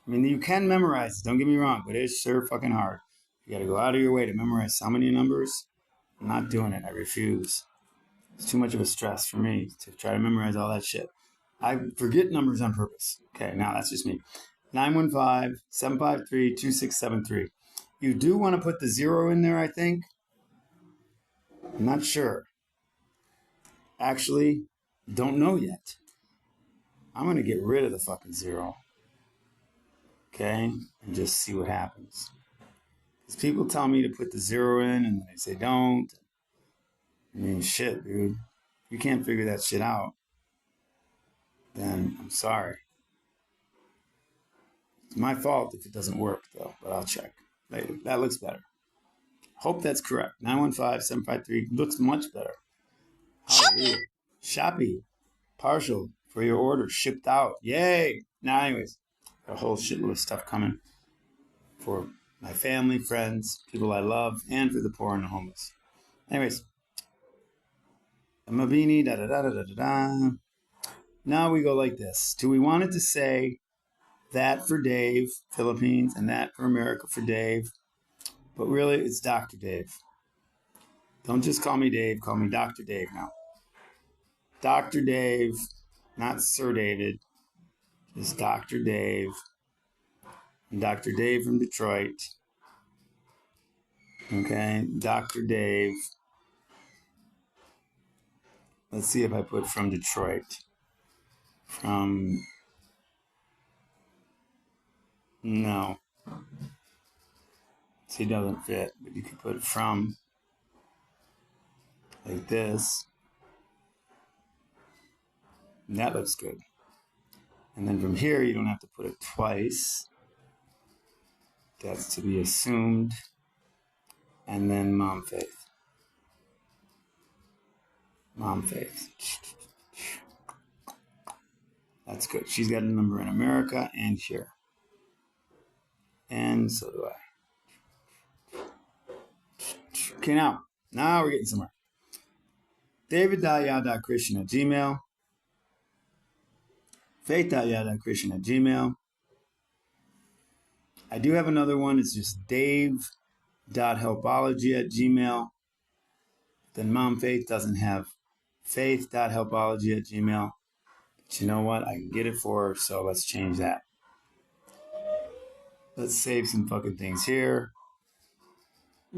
I mean, you can memorize it, don't get me wrong, but it's sure fucking hard. You gotta go out of your way to memorize so many numbers. I'm not doing it, I refuse. It's too much of a stress for me to try to memorize all that shit. I forget numbers on purpose. Okay, now that's just me. 915-753-2673. You do want to put the 0 in there, I think. I'm not sure. Actually, don't know yet. I'm going to get rid of the fucking 0. Okay? And just see what happens. Because people tell me to put the 0 in and they say don't. I mean, shit, dude. If you can't figure that shit out, then I'm sorry. It's my fault if it doesn't work, though, but I'll check later. That looks better. Hope that's correct. 915-753 looks much better. HalleluYAH. Shopee. Partial for your order. Shipped out. Yay! Now, anyways, got a whole shitload of stuff coming for my family, friends, people I love, and for the poor and the homeless. Anyways. Mabini, da-da-da-da-da-da. Now we go like this. Do we want it to say that for Dave, Philippines, and that for America for Dave? But really, it's Dr. Dave. Don't just call me Dave. Call me Dr. Dave now. Dr. Dave, not Sir David. Just Dr. Dave. And Dr. Dave from Detroit. Okay, Dr. Dave. Let's see if I put from Detroit. No. See, it doesn't fit, but you can put from like this. And that looks good. And then from here, you don't have to put it twice. That's to be assumed. And then Mom Faith. Mom Faith. That's good. She's got a number in America and here. And so do I. Okay, now we're getting somewhere. David.yah.christian@gmail. Faith.yah.christian@gmail. I do have another one. It's just dave.helpology@gmail. Then Mom Faith doesn't have faith.helpology@gmail. But you know what? I can get it for her, so let's change that. Let's save some fucking things here.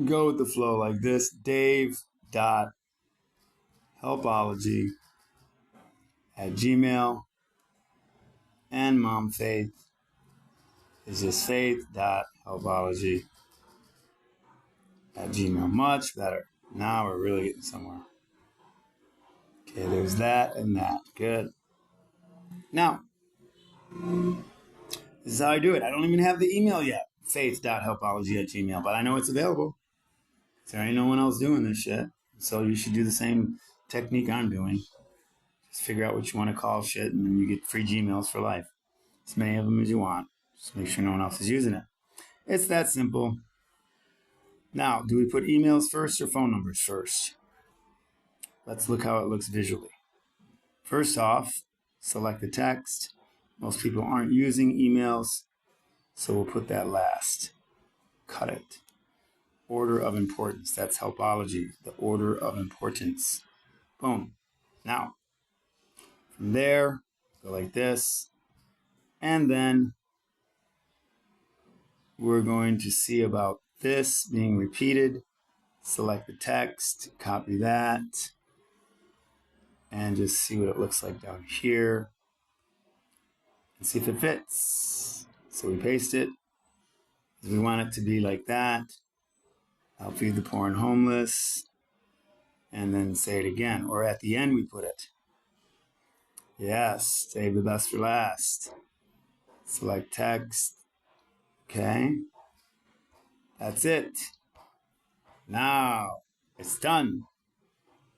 Go with the flow like this. Dave.helpology@gmail. And Mom Faith is just faith.helpology@gmail. Much better. Now we're really getting somewhere. Okay, there's that and that. Good. Now, this is how I do it. I don't even have the email yet. Faith.helpology@gmail. But I know it's available. There ain't no one else doing this shit. So you should do the same technique I'm doing. Just figure out what you want to call shit, and then you get free Gmails for life. As many of them as you want. Just make sure no one else is using it. It's that simple. Now, do we put emails first or phone numbers first? Let's look how it looks visually. First off, select the text. Most people aren't using emails, so we'll put that last. Cut it. Order of importance. That's helpology. The order of importance. Boom. Now, from there, go like this. And then we're going to see about this being repeated. Select the text, copy that, and just see what it looks like down here. And see if it fits. So we paste it. We want it to be like that. I'll feed the poor and homeless. And then say it again. Or at the end we put it. Yes, save the best for last. Select text. Okay. That's it. Now, it's done.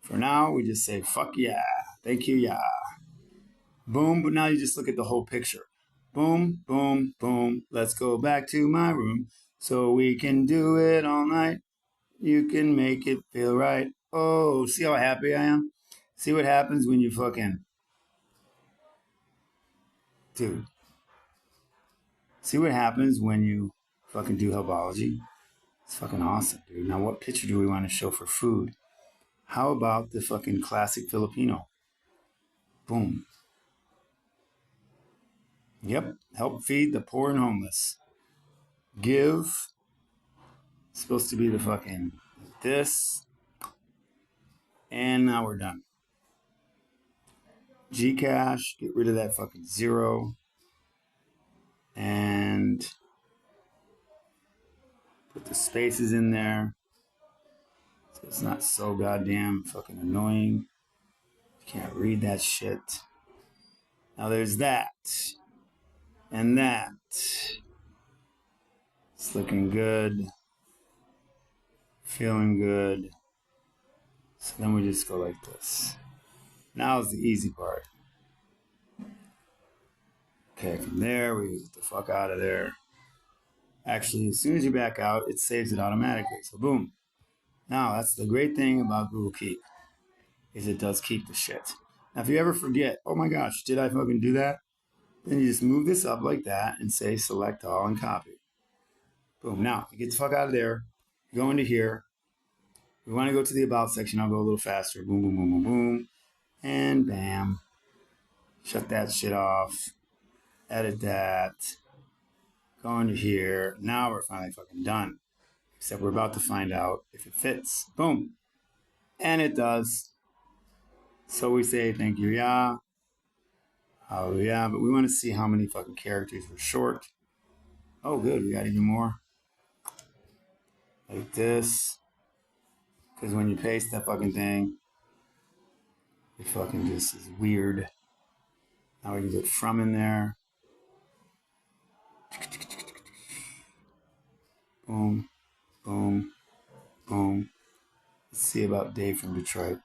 For now, we just say, fuck yeah. Thank you, yeah. Boom, but now you just look at the whole picture. Boom, boom, boom. Let's go back to my room so we can do it all night. You can make it feel right. Oh, see how happy I am? See what happens when you fucking... Dude. See what happens when you fucking do HalleluYAH? It's fucking awesome, dude. Now, what picture do we want to show for food? How about the fucking classic Filipino? Boom. Yep. Help feed the poor and homeless. Give. It's supposed to be the fucking this. And now we're done. GCash. Get rid of that fucking 0. And put the spaces in there. So it's not so goddamn fucking annoying. You can't read that shit. Now there's that. And that. It's looking good. Feeling good. So then we just go like this. Now is the easy part. Okay, from there, we get the fuck out of there. Actually, as soon as you back out, it saves it automatically. So boom. Now, that's the great thing about Google Keep, is it does keep the shit. Now, if you ever forget, oh my gosh, did I fucking do that? Then you just move this up like that and say select all and copy. Boom. Now, you get the fuck out of there. You go into here. We want to go to the about section. I'll go a little faster. Boom, boom, boom, boom, boom. And bam. Shut that shit off. Edit that. Go into here. Now we're finally fucking done. Except we're about to find out if it fits. Boom. And it does. So we say thank you, yeah. HalleluYAH. But we want to see how many fucking characters were short. Oh, good. We got even more. Like this. Because when you paste that fucking thing, it fucking just is weird. Now we can put from in there. Boom, boom, boom. Let's see about Dave from Detroit.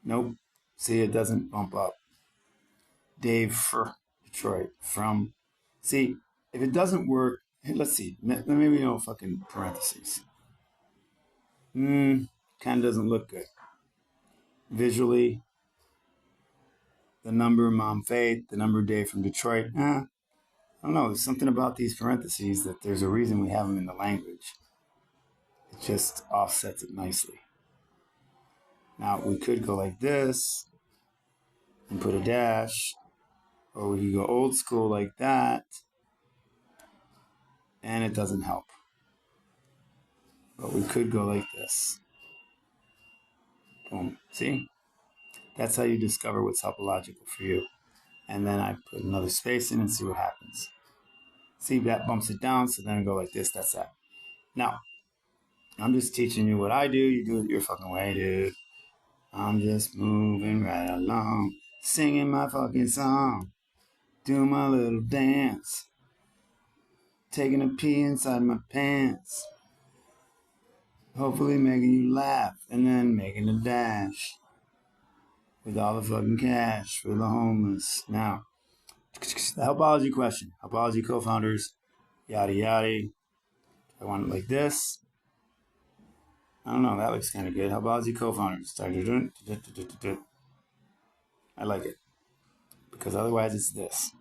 Nope. See, it doesn't bump up. Dave for Detroit from. See, if it doesn't work, let's see. Maybe no fucking parentheses. Kind of doesn't look good. Visually, the number Mom Faith, the number Dave from Detroit. I don't know. There's something about these parentheses that there's a reason we have them in the language. It just offsets it nicely. Now, we could go like this and put a dash, or we could go old school like that, and it doesn't help. But we could go like this. Boom. See? That's how you discover what's topological for you. And then I put another space in and see what happens. See, that bumps it down, so then I go like this. That's that. Now, I'm just teaching you what I do. You do it your fucking way, dude. I'm just moving right along, singing my fucking song, doing my little dance, taking a pee inside my pants, hopefully making you laugh, and then making a dash with all the fucking cash for the homeless. Now, the HalleluYAH question. HalleluYAH co-founders, yada yada. I want it like this. I don't know, that looks kind of good. HalleluYAH co-founders. I like it. Because otherwise it's this.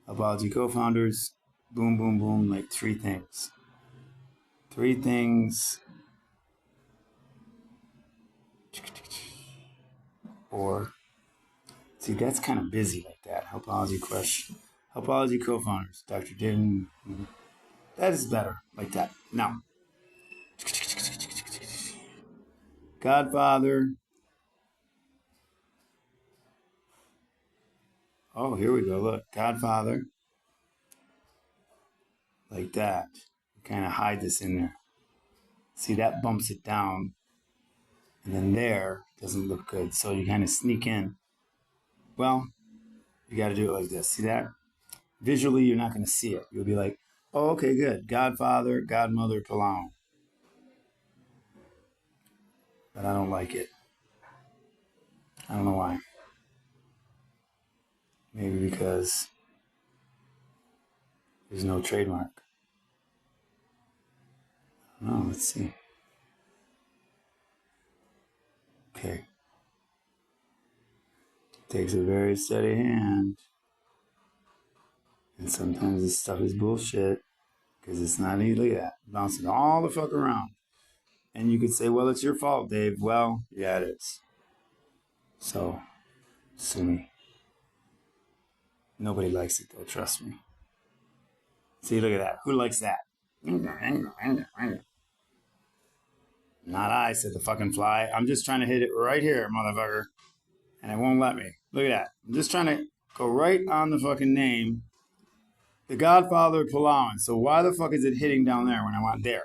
HalleluYAH co-founders, boom, boom, boom, like 3 things. 3 things. Or, see, that's kind of busy like that. HalleluYAH question. HalleluYAH co-founders, Dr. Din. That is better, like that. Now, Godfather. Oh, here we go. Look, Godfather. Like that. Kind of hide this in there. See, that bumps it down. And then there doesn't look good. So you kind of sneak in. Well, you got to do it like this. See that? Visually, you're not going to see it. You'll be like, oh, okay, good. Godfather, Godmother, Palau. But I don't like it. I don't know why. Maybe because there's no trademark. Oh, let's see. Okay. Takes a very steady hand. And sometimes this stuff is bullshit because it's not easy. Look at that. Bouncing all the fuck around. And you could say, well, it's your fault, Dave. Well, yeah, it is. So, sue me. Nobody likes it, though, trust me. See, look at that. Who likes that? Not I, said the fucking fly. I'm just trying to hit it right here, motherfucker. And it won't let me. Look at that. I'm just trying to go right on the fucking name. The Godfather of Palawan. So why the fuck is it hitting down there when I want there?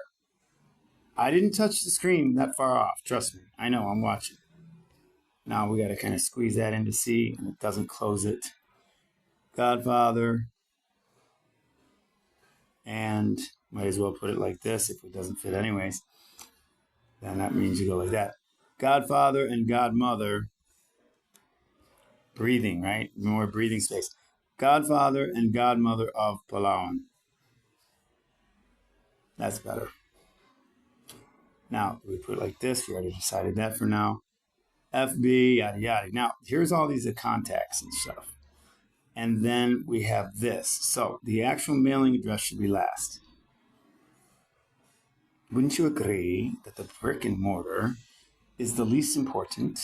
I didn't touch the screen that far off. Trust me. I know. I'm watching. Now we got to kind of squeeze that in to see, and it doesn't close it. Godfather. And might as well put it like this if it doesn't fit anyways. Then that means you go like that. Godfather and Godmother. Breathing, right? More breathing space. Godfather and Godmother of Palawan. That's better. Now, we put it like this. We already decided that for now. FB, yada, yada. Now, here's all these contacts and stuff. And then we have this. So, the actual mailing address should be last. Wouldn't you agree that the brick and mortar is the least important?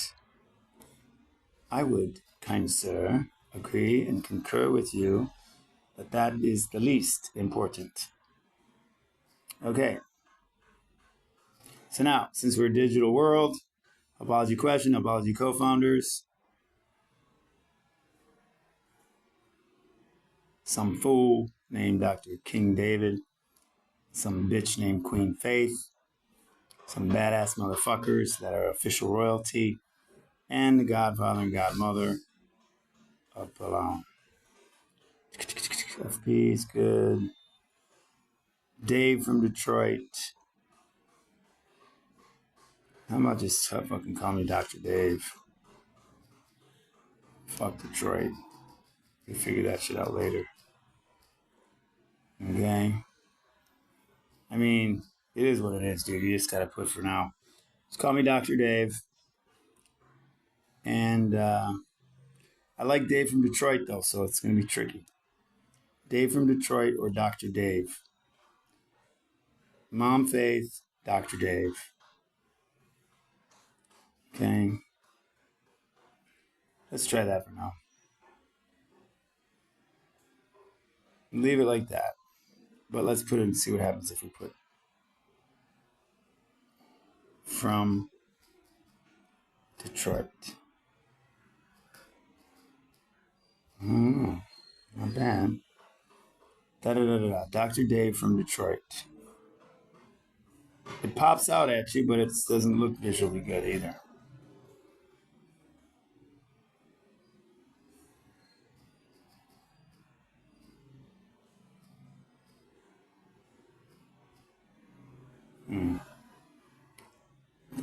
I would, kind sir, agree and concur with you that that is the least important. Okay. So now, since we're a digital world, apology question, apology co-founders. Some fool named Dr. King David. Some bitch named Queen Faith. Some badass motherfuckers that are official royalty. And the Godfather and Godmother of Palau. FP is good. Dave from Detroit. How about just fucking call me Dr. Dave? Fuck Detroit. We'll figure that shit out later. Okay? I mean, it is what it is, dude. You just gotta put for now. Just call me Dr. Dave. And I like Dave from Detroit, though, so it's gonna be tricky. Dave from Detroit or Dr. Dave? Mom Faith, Dr. Dave. Okay? Let's try that for now. Leave it like that. But let's put it and see what happens if we put from Detroit. Not bad. Da-da-da-da-da. Dr. Dave from Detroit. It pops out at you, but it doesn't look visually good either.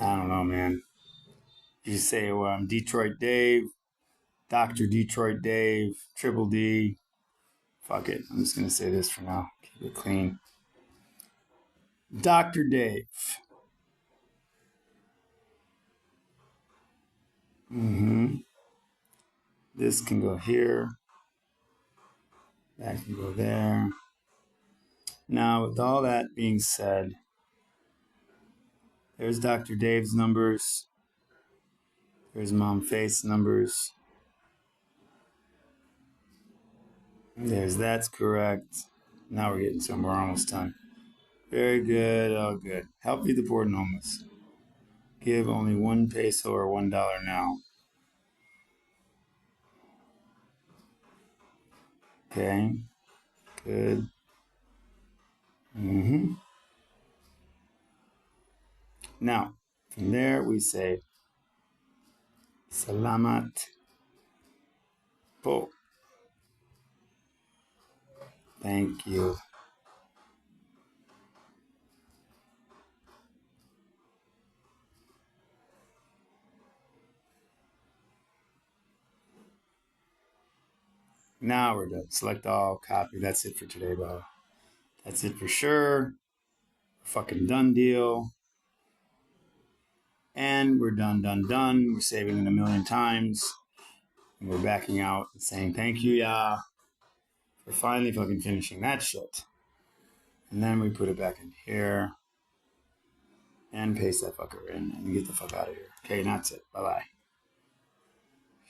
I don't know, man. You say, well, I'm Detroit Dave, Dr. Detroit Dave, Triple D. Fuck it. I'm just going to say this for now. Keep it clean. Dr. Dave. This can go here. That can go there. Now, with all that being said, there's Dr. Dave's numbers. There's Mom Faith's numbers. There's that's correct. Now we're getting somewhere. We're almost done. Very good. Oh, good. Help feed the poor and homeless. Give only 1 peso or $1 now. Okay. Good. Now, From there, we say, Salamat po. Thank you. Now we're done. Select all, copy. That's it for today, bro. That's it for sure. Fucking done deal. And we're done. We're saving it 1,000,000 times. And we're backing out and saying thank you, Yah, for finally fucking finishing that shit. And then we put it back in here. And paste that fucker in and get the fuck out of here. Okay, and that's it. Bye-bye.